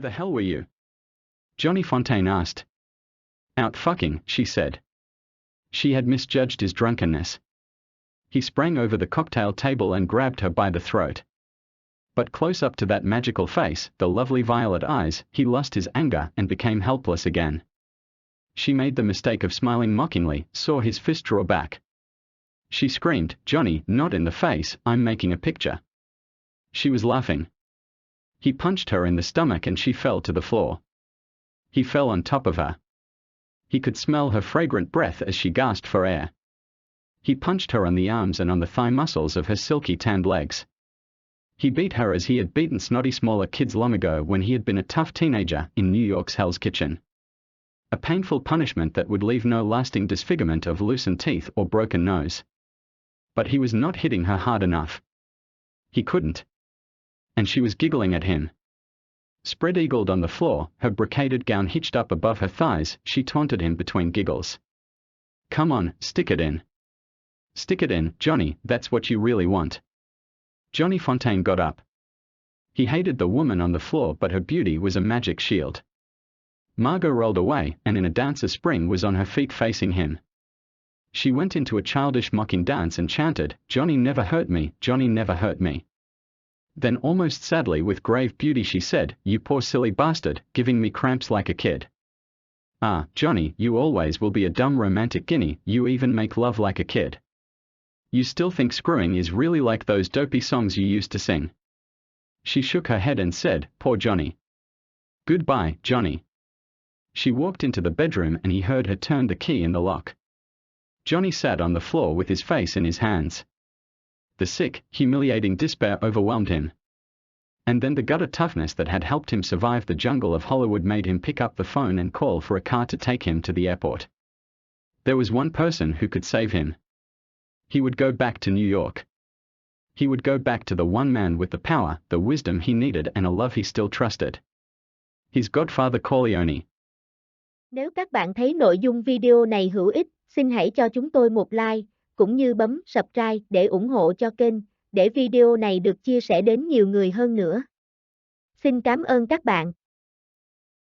the hell were you? Johnny Fontaine asked. Out fucking, she said. She had misjudged his drunkenness. He sprang over the cocktail table and grabbed her by the throat. But close up to that magical face, the lovely violet eyes, he lost his anger and became helpless again. She made the mistake of smiling mockingly, saw his fist draw back. She screamed, Johnny, not in the face, I'm making a picture. She was laughing. He punched her in the stomach and she fell to the floor. He fell on top of her. He could smell her fragrant breath as she gasped for air. He punched her on the arms and on the thigh muscles of her silky tanned legs. He beat her as he had beaten snotty smaller kids long ago when he had been a tough teenager in New York's Hell's Kitchen. A painful punishment that would leave no lasting disfigurement of loosened teeth or broken nose. But he was not hitting her hard enough. He couldn't. And she was giggling at him. Spread-eagled on the floor, her brocaded gown hitched up above her thighs, she taunted him between giggles. Come on, stick it in. Stick it in, Johnny, that's what you really want. Johnny Fontaine got up. He hated the woman on the floor, but her beauty was a magic shield. Margot rolled away, and in a dancer spring was on her feet facing him. She went into a childish mocking dance and chanted, Johnny never hurt me, Johnny never hurt me. Then almost sadly with grave beauty she said, you poor silly bastard, giving me cramps like a kid. Ah, Johnny, you always will be a dumb romantic guinea, you even make love like a kid. You still think screwing is really like those dopey songs you used to sing. She shook her head and said, poor Johnny. Goodbye, Johnny. She walked into the bedroom and he heard her turn the key in the lock. Johnny sat on the floor with his face in his hands. The sick, humiliating despair overwhelmed him. And then the gutter toughness that had helped him survive the jungle of Hollywood made him pick up the phone and call for a car to take him to the airport. There was one person who could save him. He would go back to New York. He would go back to the one man with the power, the wisdom he needed and a love he still trusted. His godfather Corleone. Nếu các bạn thấy nội dung video này hữu ích, xin hãy cho chúng tôi một like, cũng như bấm subscribe để ủng hộ cho kênh, để video này được chia sẻ đến nhiều người hơn nữa. Xin cảm ơn các bạn.